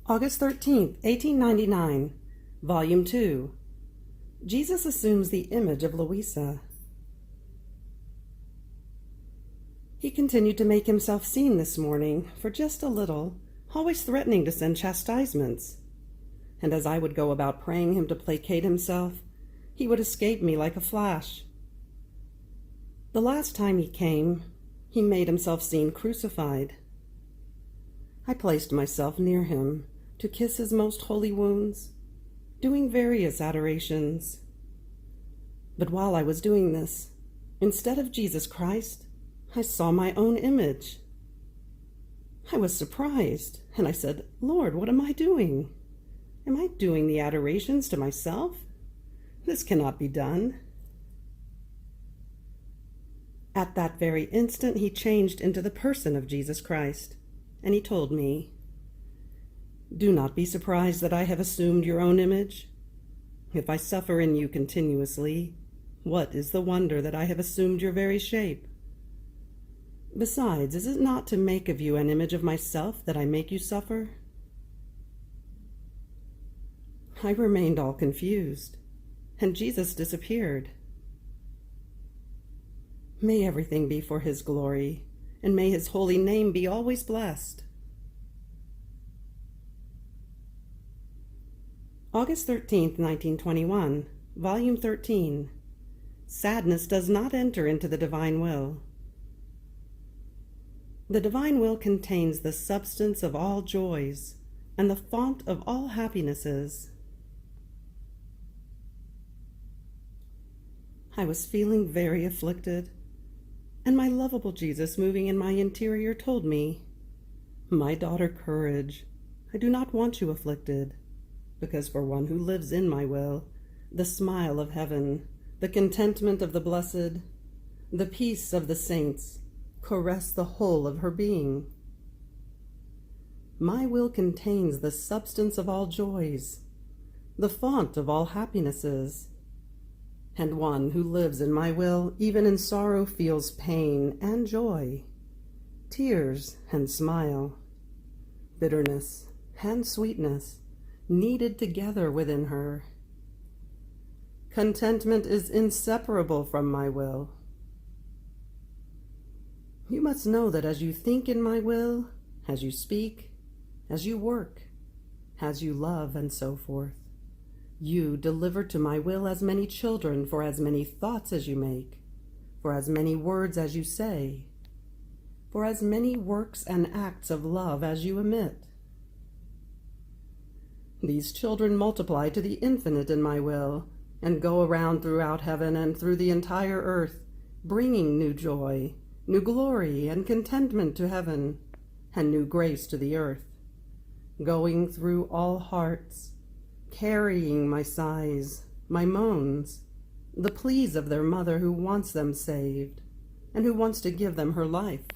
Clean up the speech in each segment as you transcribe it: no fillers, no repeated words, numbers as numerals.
August 13th, 1899, Volume 2. Jesus assumes the image of Luisa. He continued to make himself seen this morning, for just a little, always threatening to send chastisements. And as I would go about praying him to placate himself, he would escape me like a flash. The last time he came, he made himself seen crucified. I placed myself near him to kiss his most holy wounds, doing various adorations. But while I was doing this, instead of Jesus Christ, I saw my own image. I was surprised, and I said, "Lord, what am I doing? Am I doing the adorations to myself? This cannot be done." At that very instant, he changed into the person of Jesus Christ, and he told me, "Do not be surprised that I have assumed your own image. If I suffer in you continuously, what is the wonder that I have assumed your very shape? Besides, is it not to make of you an image of myself that I make you suffer?" I remained all confused, and Jesus disappeared. May everything be for his glory, and may his holy name be always blessed. August 13th, 1921, Volume 13. Sadness does not enter into the divine will. The divine will contains the substance of all joys and the font of all happinesses. I was feeling very afflicted, and my lovable Jesus moving in my interior told me, "My daughter, courage. I do not want you afflicted, because for one who lives in my will, the smile of heaven, the contentment of the blessed, the peace of the saints, caress the whole of her being. My will contains the substance of all joys, the font of all happinesses, and one who lives in my will, even in sorrow, feels pain and joy, tears and smile, bitterness and sweetness, kneaded together within her. Contentment is inseparable from my will. You must know that as you think in my will, as you speak, as you work, as you love, and so forth, you deliver to my will as many children for as many thoughts as you make, for as many words as you say, for as many works and acts of love as you emit. These children multiply to the infinite in my will, and go around throughout heaven and through the entire earth, bringing new joy, new glory, and contentment to heaven, and new grace to the earth, going through all hearts, carrying my sighs, my moans, the pleas of their mother who wants them saved, and who wants to give them her life.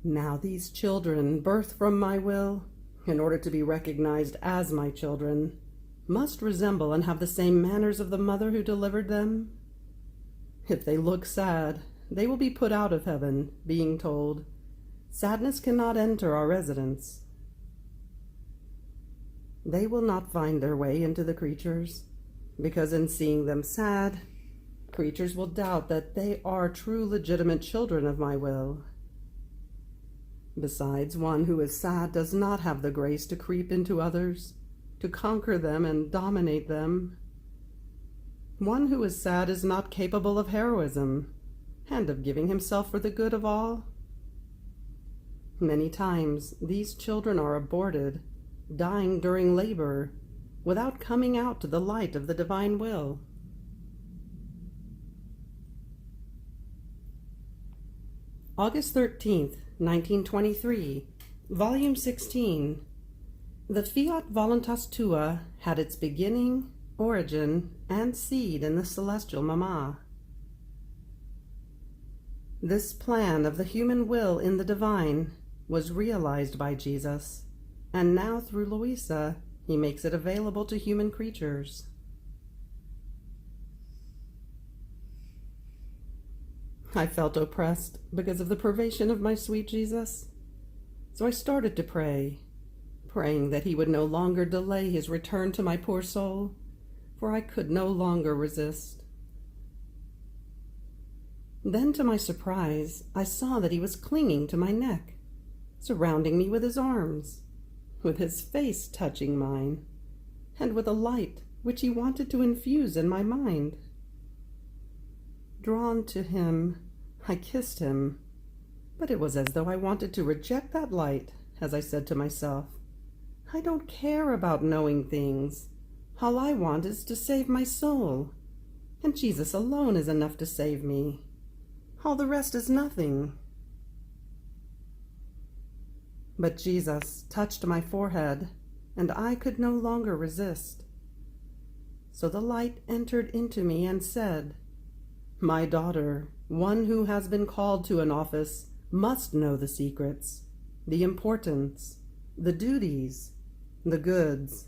Now these children, birthed from my will, in order to be recognized as my children, must resemble and have the same manners of the mother who delivered them. If they look sad, they will be put out of heaven, being told, "Sadness cannot enter our residence." They will not find their way into the creatures, because in seeing them sad, creatures will doubt that they are true legitimate children of my will. Besides, one who is sad does not have the grace to creep into others, to conquer them and dominate them. One who is sad is not capable of heroism, and of giving himself for the good of all. Many times these children are aborted, dying during labor, without coming out to the light of the divine will. August 13th, 1923, Volume 16. The Fiat Voluntas Tua had its beginning, origin, and seed in the celestial Mama. This plan of the human will in the divine was realized by Jesus, and now through Luisa he makes it available to human creatures. I felt oppressed because of the privation of my sweet Jesus. So I started to pray, praying that he would no longer delay his return to my poor soul, for I could no longer resist. Then, to my surprise, I saw that he was clinging to my neck, surrounding me with his arms, with his face touching mine, and with a light which he wanted to infuse in my mind. Drawn to him, I kissed him, but it was as though I wanted to reject that light, as I said to myself, I don't care about knowing things. All I want is to save my soul, and Jesus alone is enough to save me. All the rest is nothing. But Jesus touched my forehead, and I could no longer resist. So the light entered into me and said, My daughter, one who has been called to an office must know the secrets, the importance, the duties, the goods,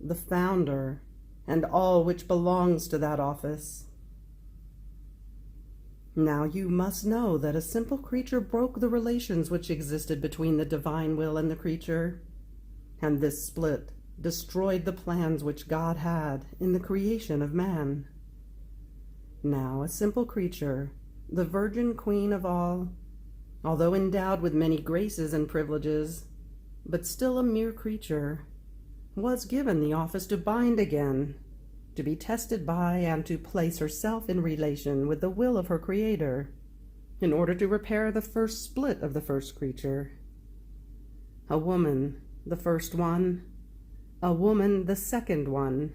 the founder, and all which belongs to that office. Now you must know that a simple creature broke the relations which existed between the divine will and the creature, and this split destroyed the plans which God had in the creation of man. Now a simple creature, the virgin queen of all, although endowed with many graces and privileges, but still a mere creature, was given the office to bind again, to be tested by and to place herself in relation with the will of her Creator, in order to repair the first split of the first creature. A woman, the first one, a woman, the second one.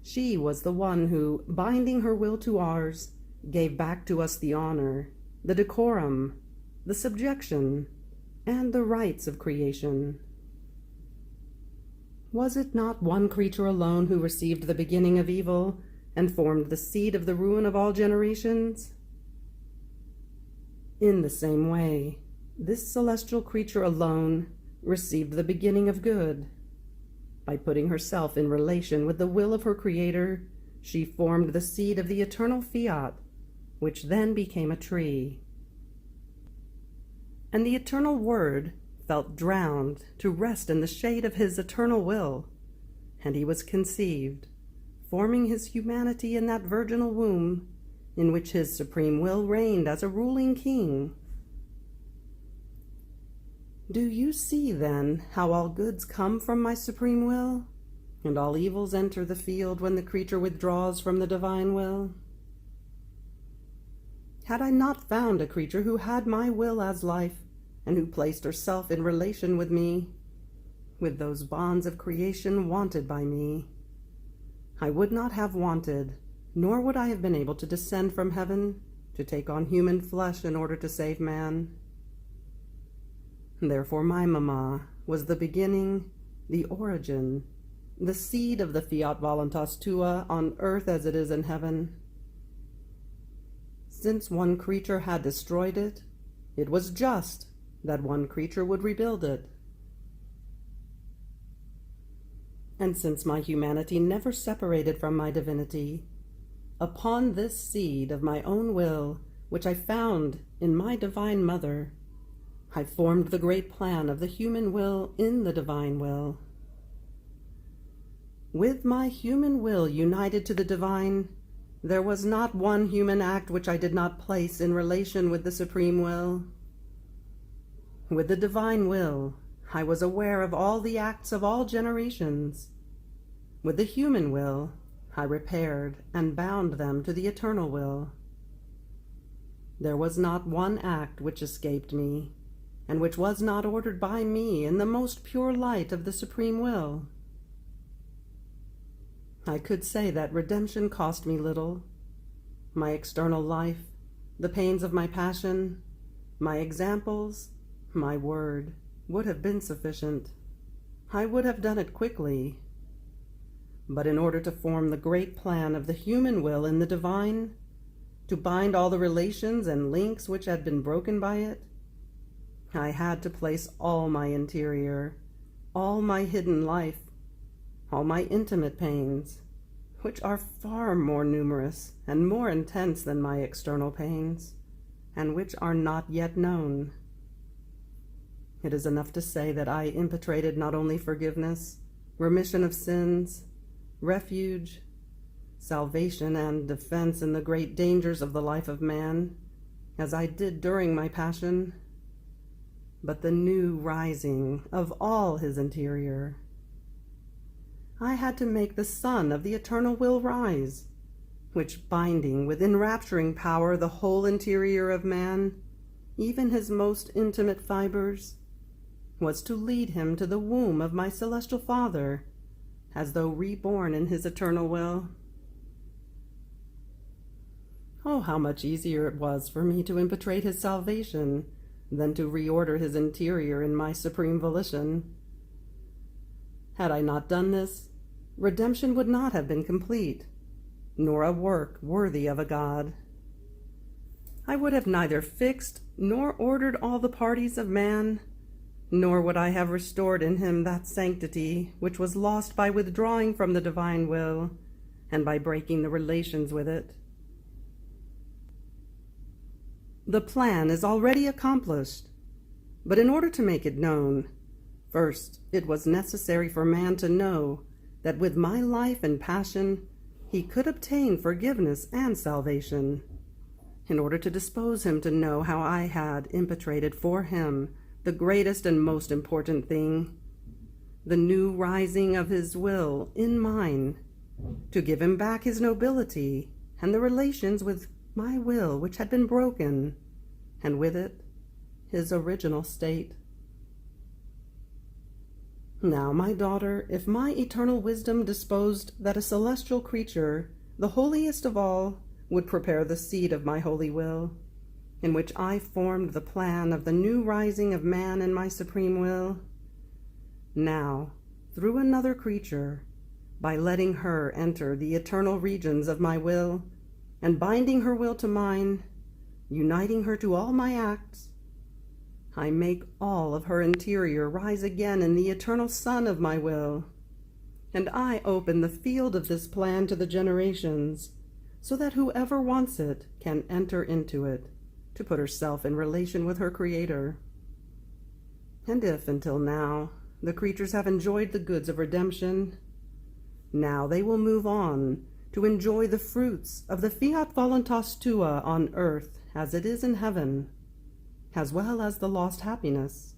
She was the one who, binding her will to ours, gave back to us the honor, the decorum, the subjection, and the rights of creation. Was it not one creature alone who received the beginning of evil and formed the seed of the ruin of all generations? In the same way, this celestial creature alone received the beginning of good. By putting herself in relation with the will of her Creator, she formed the seed of the eternal Fiat, which then became a tree. And the eternal Word felt drowned to rest in the shade of his eternal will, and he was conceived, forming his humanity in that virginal womb, in which his supreme will reigned as a ruling king. Do you see, then, how all goods come from my supreme will, and all evils enter the field when the creature withdraws from the divine will? Had I not found a creature who had my will as life, and who placed herself in relation with me, with those bonds of creation wanted by me, I would not have wanted, nor would I have been able to descend from heaven to take on human flesh in order to save man. Therefore my mamma was the beginning, the origin, the seed of the Fiat Voluntas Tua on earth as it is in heaven. Since one creature had destroyed it, it was just that one creature would rebuild it. And since my humanity never separated from my divinity, upon this seed of my own will, which I found in my divine mother, I formed the great plan of the human will in the divine will. With my human will united to the divine, there was not one human act which I did not place in relation with the supreme will. With the divine will, I was aware of all the acts of all generations. With the human will, I repaired and bound them to the eternal will. There was not one act which escaped me, and which was not ordered by me in the most pure light of the supreme will. I could say that redemption cost me little. My external life, the pains of my passion, my examples, my word, would have been sufficient. I would have done it quickly. But in order to form the great plan of the human will in the divine, to bind all the relations and links which had been broken by it, I had to place all my interior, all my hidden life, all my intimate pains, which are far more numerous and more intense than my external pains, and which are not yet known, It is enough to say that I impetrated not only forgiveness, remission of sins, refuge, salvation, and defense in the great dangers of the life of man, as I did during my passion, but the new rising of all his interior. I had to make the sun of the eternal will rise, which, binding with enrapturing power the whole interior of man, even his most intimate fibers, was to lead him to the womb of my celestial Father, as though reborn in his eternal will. Oh, how much easier it was for me to impetrate his salvation than to reorder his interior in my supreme volition. Had I not done this, redemption would not have been complete, nor a work worthy of a God. I would have neither fixed nor ordered all the parties of man, nor would I have restored in him that sanctity which was lost by withdrawing from the divine will and by breaking the relations with it. The plan is already accomplished, but in order to make it known, first it was necessary for man to know that with my life and passion he could obtain forgiveness and salvation, in order to dispose him to know how I had impetrated for him the greatest and most important thing, the new rising of his will in mine, to give him back his nobility and the relations with my will which had been broken, and with it his original state. Now, my daughter, if my eternal wisdom disposed that a celestial creature, the holiest of all, would prepare the seed of my holy will, in which I formed the plan of the new rising of man in my supreme will, now, through another creature, by letting her enter the eternal regions of my will, and binding her will to mine, uniting her to all my acts, I make all of her interior rise again in the eternal sun of my will, and I open the field of this plan to the generations, so that whoever wants it can enter into it, to put herself in relation with her Creator. And if, until now, the creatures have enjoyed the goods of redemption, now they will move on to enjoy the fruits of the Fiat Voluntas Tua on earth as it is in heaven, as well as the lost happiness,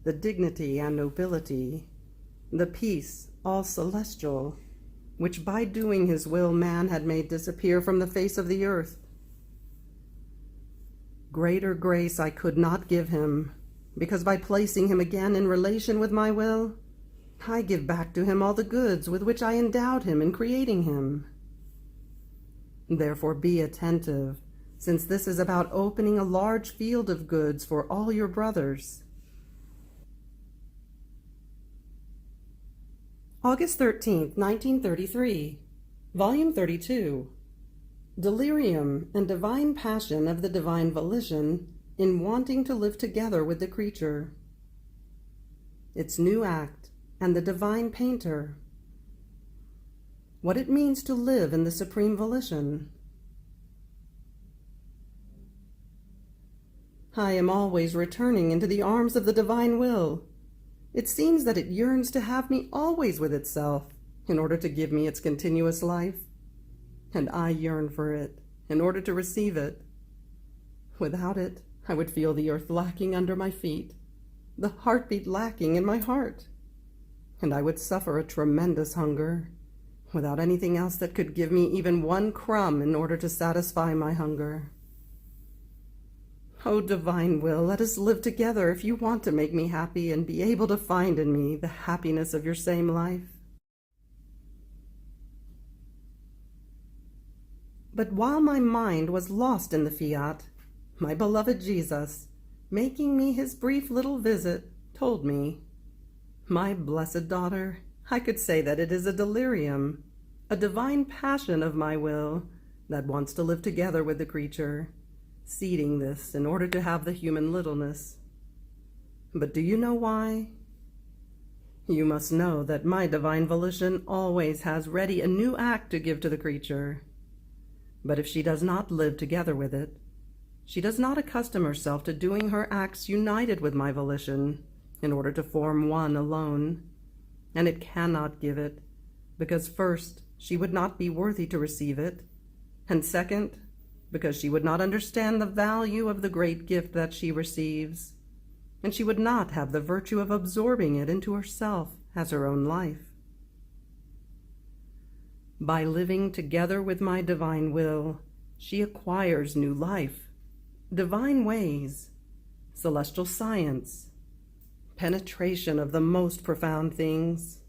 the dignity and nobility, the peace all celestial, which by doing his will man had made disappear from the face of the earth. Greater grace I could not give him, because by placing him again in relation with my will, I give back to him all the goods with which I endowed him in creating him. Therefore be attentive, since this is about opening a large field of goods for all your brothers. August 13th, 1933, Volume 32. Delirium and divine passion of the divine volition in wanting to live together with the creature. Its new act and the divine painter. What it means to live in the supreme volition. I am always returning into the arms of the divine will. It seems that it yearns to have me always with itself in order to give me its continuous life, and I yearn for it in order to receive it. Without it, I would feel the earth lacking under my feet, the heartbeat lacking in my heart, and I would suffer a tremendous hunger, without anything else that could give me even one crumb in order to satisfy my hunger. O divine will, let us live together if you want to make me happy and be able to find in me the happiness of your same life. But while my mind was lost in the Fiat, my beloved Jesus, making me his brief little visit, told me, "My blessed daughter, I could say that it is a delirium, a divine passion of my will that wants to live together with the creature, seeding this in order to have the human littleness. But do you know why? You must know that my divine volition always has ready a new act to give to the creature. But if she does not live together with it, she does not accustom herself to doing her acts united with my volition, in order to form one alone, and it cannot give it, because first, she would not be worthy to receive it, and second, because she would not understand the value of the great gift that she receives, and she would not have the virtue of absorbing it into herself as her own life. By living together with my divine will, she acquires new life, divine ways, celestial science, penetration of the most profound things.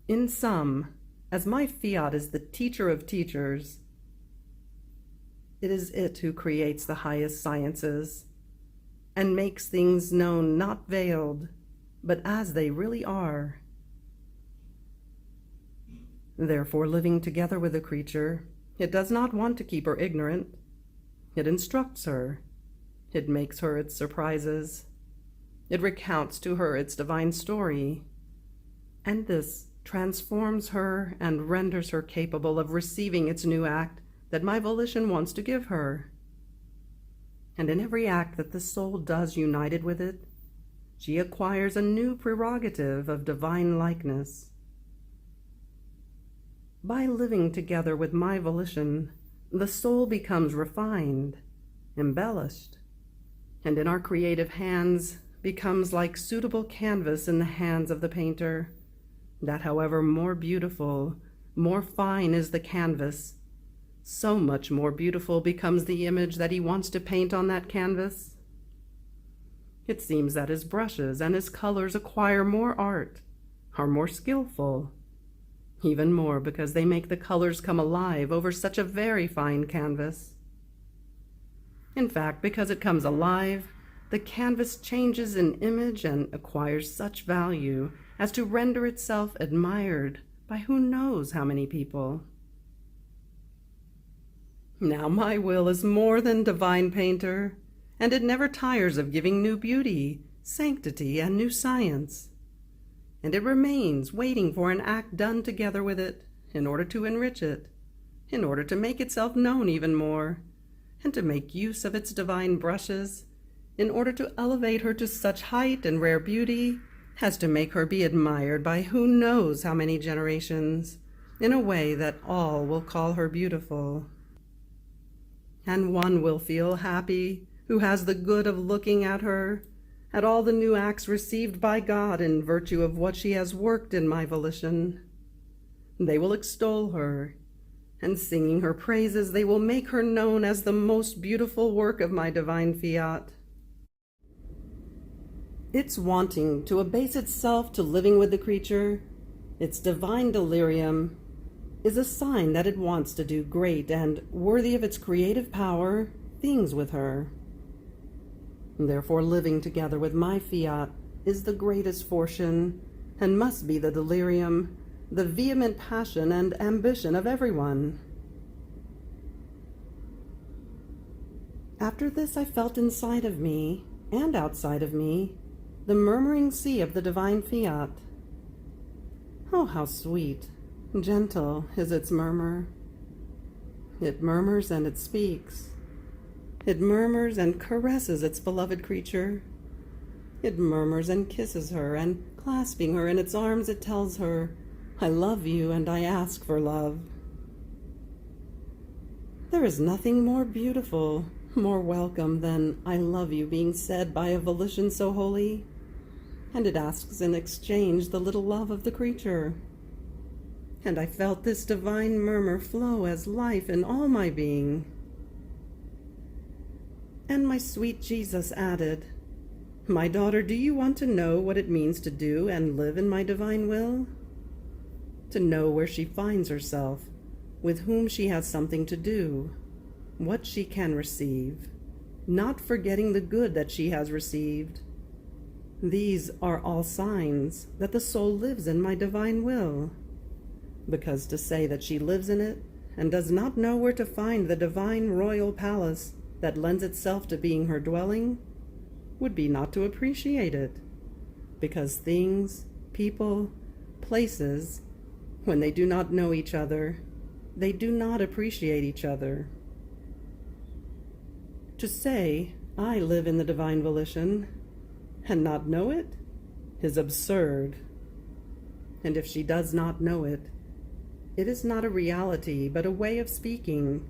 In sum, as my Fiat is the teacher of teachers, it is it who creates the highest sciences and makes things known not veiled, but as they really are. Therefore, living together with a creature, it does not want to keep her ignorant. It instructs her. It makes her its surprises. It recounts to her its divine story. And this transforms her and renders her capable of receiving its new act that my volition wants to give her. And in every act that the soul does united with it, she acquires a new prerogative of divine likeness. By living together with my volition, the soul becomes refined, embellished, and in our creative hands becomes like suitable canvas in the hands of the painter, that however more beautiful, more fine is the canvas, so much more beautiful becomes the image that he wants to paint on that canvas. It seems that his brushes and his colors acquire more art, are more skillful, even more because they make the colors come alive over such a very fine canvas. In fact, because it comes alive, the canvas changes in image and acquires such value as to render itself admired by who knows how many people. Now my will is more than divine painter, and it never tires of giving new beauty, sanctity, and new science. And it remains waiting for an act done together with it in order to enrich it, in order to make itself known even more, and to make use of its divine brushes, in order to elevate her to such height and rare beauty as to make her be admired by who knows how many generations, in a way that all will call her beautiful. And one will feel happy who has the good of looking at her, at all the new acts received by God in virtue of what she has worked in my volition. They will extol her, and singing her praises, they will make her known as the most beautiful work of my divine Fiat. Its wanting to abase itself to living with the creature, its divine delirium, is a sign that it wants to do great and, worthy of its creative power, things with her. Therefore, living together with my Fiat is the greatest fortune, and must be the delirium, the vehement passion and ambition of everyone. After this, I felt inside of me, and outside of me, the murmuring sea of the divine Fiat. Oh, how sweet, gentle is its murmur. It murmurs and it speaks. It murmurs and caresses its beloved creature. It murmurs and kisses her, and clasping her in its arms, it tells her, "I love you and I ask for love." There is nothing more beautiful, more welcome than "I love you" being said by a volition so holy, and it asks in exchange the little love of the creature. And I felt this divine murmur flow as life in all my being. And my sweet Jesus added, "My daughter, do you want to know what it means to do and live in my divine will? To know where she finds herself, with whom she has something to do, what she can receive, not forgetting the good that she has received. These are all signs that the soul lives in my divine will, because to say that she lives in it and does not know where to find the divine royal palace that lends itself to being her dwelling would be not to appreciate it, because things, people, places, when they do not know each other, they do not appreciate each other. To say, I live in the divine volition, and not know it is absurd. And if she does not know it, it is not a reality, but a way of speaking,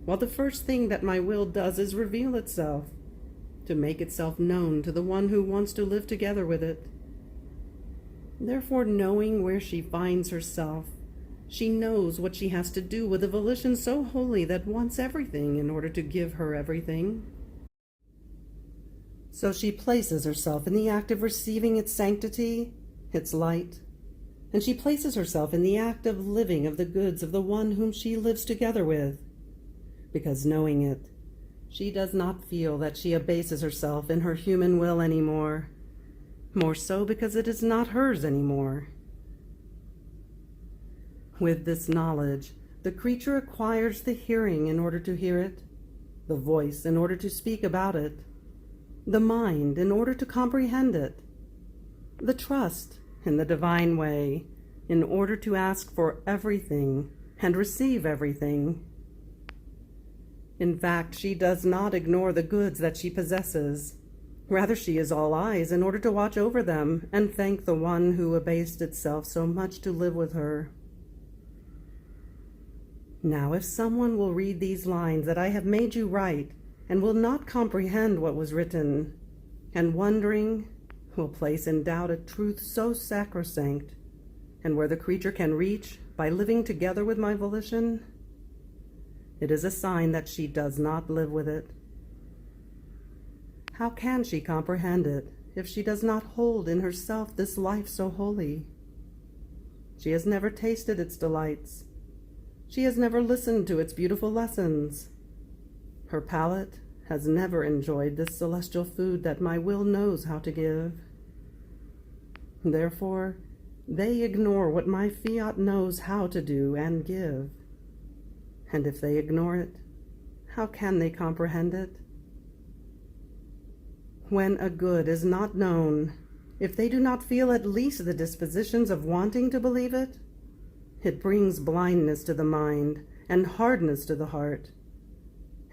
while the first thing that my will does is reveal itself, to make itself known to the one who wants to live together with it. Therefore, knowing where she finds herself, she knows what she has to do with a volition so holy that wants everything in order to give her everything. So she places herself in the act of receiving its sanctity, its light, and she places herself in the act of living of the goods of the one whom she lives together with, because knowing it, she does not feel that she abases herself in her human will anymore, more so because it is not hers anymore. With this knowledge, the creature acquires the hearing in order to hear it, the voice in order to speak about it, the mind in order to comprehend it, the trust in the divine way in order to ask for everything and receive everything. In fact, she does not ignore the goods that she possesses. Rather, she is all eyes in order to watch over them and thank the one who abased itself so much to live with her. Now, if someone will read these lines that I have made you write and will not comprehend what was written, and wondering, will place in doubt a truth so sacrosanct, and where the creature can reach by living together with my volition, it is a sign that she does not live with it. How can she comprehend it if she does not hold in herself this life so holy? She has never tasted its delights. She has never listened to its beautiful lessons. Her palate has never enjoyed this celestial food that my will knows how to give. Therefore, they ignore what my fiat knows how to do and give. And if they ignore it, how can they comprehend it? When a good is not known, if they do not feel at least the dispositions of wanting to believe it, it brings blindness to the mind and hardness to the heart,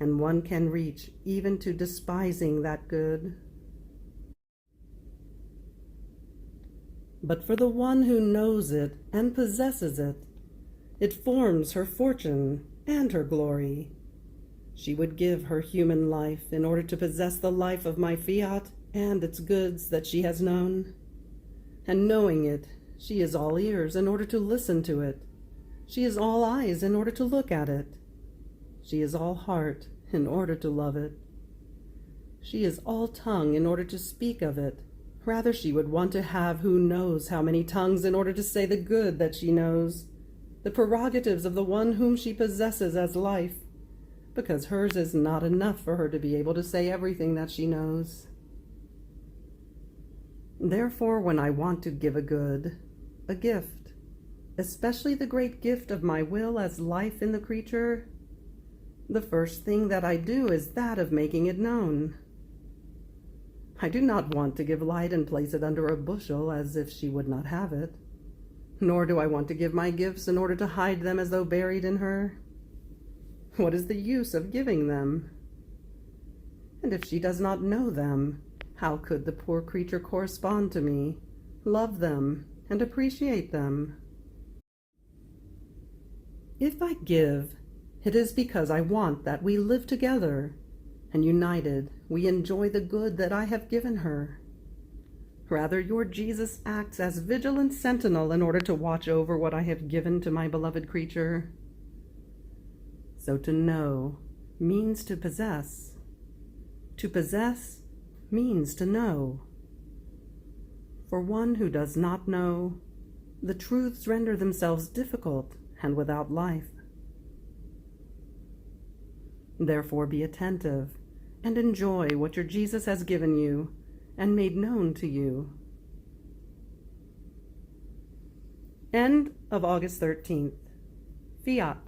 and one can reach even to despising that good. But for the one who knows it and possesses it, it forms her fortune and her glory. She would give her human life in order to possess the life of my fiat and its goods that she has known. And knowing it, she is all ears in order to listen to it. She is all eyes in order to look at it. She is all heart in order to love it. She is all tongue in order to speak of it. Rather, she would want to have who knows how many tongues in order to say the good that she knows, the prerogatives of the one whom she possesses as life, because hers is not enough for her to be able to say everything that she knows. Therefore, when I want to give a good, a gift, especially the great gift of my will as life in the creature, the first thing that I do is that of making it known. I do not want to give light and place it under a bushel as if she would not have it, nor do I want to give my gifts in order to hide them as though buried in her. What is the use of giving them? And if she does not know them, how could the poor creature correspond to me, love them, and appreciate them? If I give, it is because I want that we live together, and united we enjoy the good that I have given her. Rather, your Jesus acts as vigilant sentinel in order to watch over what I have given to my beloved creature. So to know means to possess. To possess means to know. For one who does not know, the truths render themselves difficult and without life. Therefore be attentive and enjoy what your Jesus has given you and made known to you. End of August 13th. Fiat.